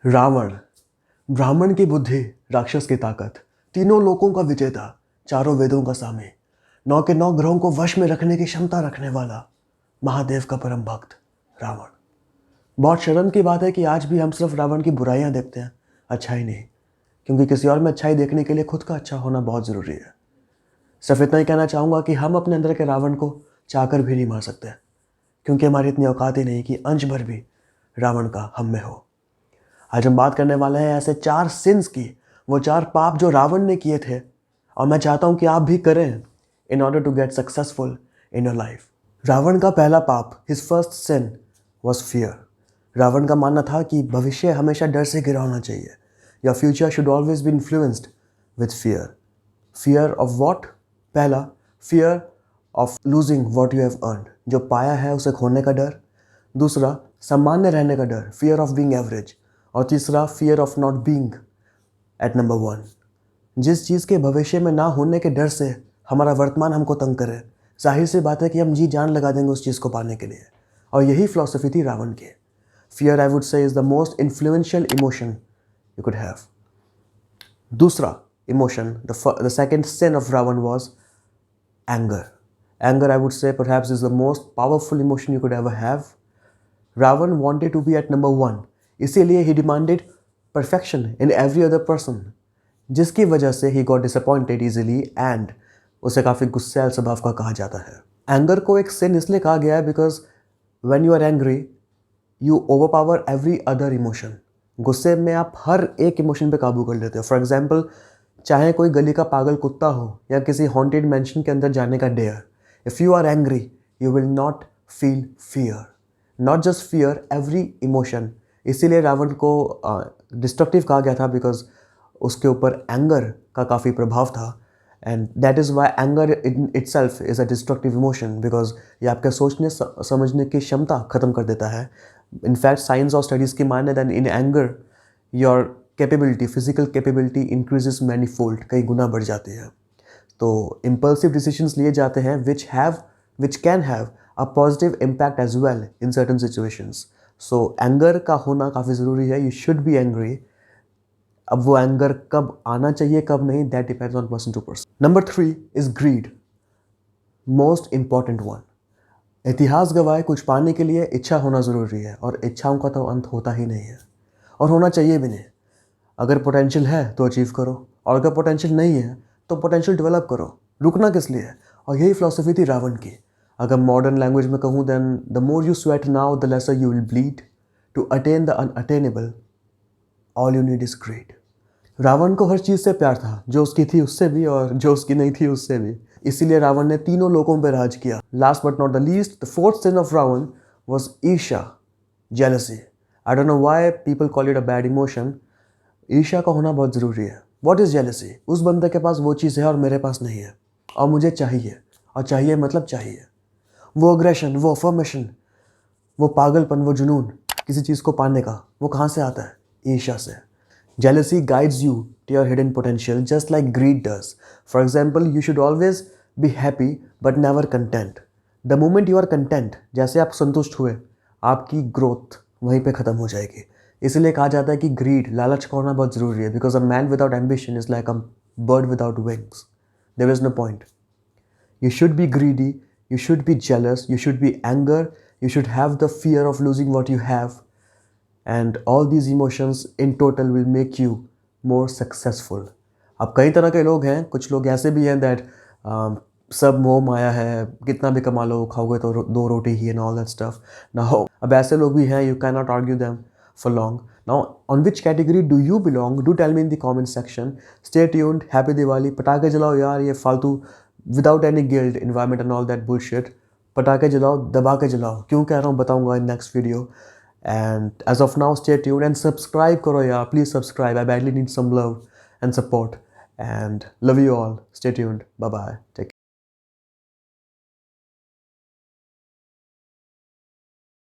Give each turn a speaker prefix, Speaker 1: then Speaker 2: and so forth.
Speaker 1: रावण, ब्राह्मण की बुद्धि, राक्षस की ताकत, तीनों लोकों का विजेता, चारों वेदों का स्वामी, 9 के 9 ग्रहों को वश में रखने की क्षमता रखने वाला, महादेव का परम भक्त रावण। बहुत शर्म की बात है कि आज भी हम सिर्फ रावण की बुराइयां देखते हैं, अच्छाई नहीं, क्योंकि किसी और में अच्छाई देखने के लिए खुद का अच्छा होना बहुत ज़रूरी है। सिर्फ इतना ही कहना चाहूँगा कि हम अपने अंदर के रावण को चाहकर भी नहीं मार सकते, क्योंकि हमारी इतनी औकात ही नहीं कि अंश भर भी रावण का हम में हो। आज हम बात करने वाले हैं ऐसे 4 सिंस की, वो 4 पाप जो रावण ने किए थे, और मैं चाहता हूं कि आप भी करें in order to get successful in your life. Ravan का पहला पाप, his first sin was fear. Ravan का मानना था कि भविष्य हमेशा डर से घिरा होना चाहिए, या future should always be influenced with fear. Fear of what? पहला, fear of losing what you have earned, जो पाया है उसे खोने का डर। दूसरा, सामान्य रहने का डर, फियर ऑफ बीइंग एवरेज। और तीसरा, fear of not being at number 1। जिस चीज़ के भविष्य में ना होने के डर से हमारा वर्तमान हमको तंग करे, जाहिर सी बात है कि हम जी जान लगा देंगे उस चीज़ को पाने के लिए। और यही फिलॉसफी थी रावण की। Fear, I would say, is the most influential emotion you could have. दूसरा emotion, the second sin of Ravan was anger. Anger, I would say, perhaps is the most powerful emotion you could ever have. Ravan wanted to be at number 1, इसीलिए he demanded perfection in every other person, जिसकी वजह से he got disappointed easily and उसे काफ़ी गुस्सैल स्वभाव का कहा जाता है। एंगर को एक sin इसलिए कहा गया है because when you are angry you overpower every other emotion. गुस्से में आप हर एक इमोशन पे काबू कर लेते हो। फॉर एग्जाम्पल, चाहे कोई गली का पागल कुत्ता हो या किसी हॉन्टेड मैंशन के अंदर जाने का dare, if you are angry you will not feel fear, not just fear, every emotion. इसीलिए रावण को डिस्ट्रक्टिव कहा गया था बिकॉज उसके ऊपर एंगर का काफ़ी प्रभाव था। And that is why anger in itself is a destructive emotion, because ये आपके सोचने समझने की क्षमता ख़त्म कर देता है। इनफैक्ट साइंस और स्टडीज़ की माने then in anger your capability, physical capability increases many fold, कई गुना बढ़ जाती है। तो इम्पल्सिव डिसीजंस लिए जाते हैं which can have a positive impact as well in certain situations. So anger का होना काफ़ी ज़रूरी है। You should be angry. अब वो एंगर कब आना चाहिए कब नहीं, that depends on person to person. Number 3 is greed, most important one. इतिहास गवाह, कुछ पाने के लिए इच्छा होना ज़रूरी है, और इच्छाओं का तो अंत होता ही नहीं है, और होना चाहिए भी नहीं। अगर पोटेंशियल है तो अचीव करो, और अगर पोटेंशियल नहीं है तो पोटेंशियल डेवलप करो, रुकना किस लिए है। और यही फिलॉसफी थी रावण की। अगर मॉडर्न लैंग्वेज में कहूँ, then the more you sweat now the lesser you will bleed to attain the unattainable, all you need is great. Ravan को हर चीज़ से प्यार था, जो उसकी थी उससे भी और जो उसकी नहीं थी उससे भी। इसीलिए रावण ने तीनों लोगों पर राज किया। Last but not the least, the fourth sin of Ravan was ईर्ष्या, jealousy. I don't know why people call it a bad emotion. ईर्ष्या का होना बहुत ज़रूरी है। What is jealousy? उस बंदे के पास वो चीज़ है और मेरे पास नहीं है, और मुझे चाहिए, और चाहिए मतलब चाहिए। वो अग्रेशन, वो अफर्मेशन, वो पागलपन, वो जुनून किसी चीज़ को पाने का, वो कहाँ से आता है? ईर्ष्या से। Jealousy guides you to your hidden potential just like greed does. For example, you should always be happy but never content. The moment you are content, जैसे आप संतुष्ट हुए, आपकी ग्रोथ वहीं पे ख़त्म हो जाएगी। इसलिए कहा जाता है कि ग्रीड, लालच का होना बहुत ज़रूरी है, because a man without ambition is like a bird without wings, there is no point. You should be greedy, you should be jealous, you should be anger, you should have the fear of losing what you have, and all these emotions in total will make you more successful. अब कई तरह के लोग हैं, कुछ लोग ऐसे भी हैं दैट सब मोह माया है, कितना भी कमा लो, खाओगे तो 2 रोटी ही, and all that stuff. Now अब ऐसे लोग भी हैं, you can not argue them for long. Now on which category do you belong? Do tell me in the comment section. Stay tuned, happy Diwali. पटाखे जलाओ यार, ये फालतू without any guilt, environment and all that bullshit. पटाखे जलाओ, दबा के जलाओ। क्यों कह रहा हूँ बताऊंगा in next video. And as of now, stay tuned and subscribe karo yaar. Please subscribe. I badly need some love and support. And love you all. Stay tuned. Bye bye. Take care.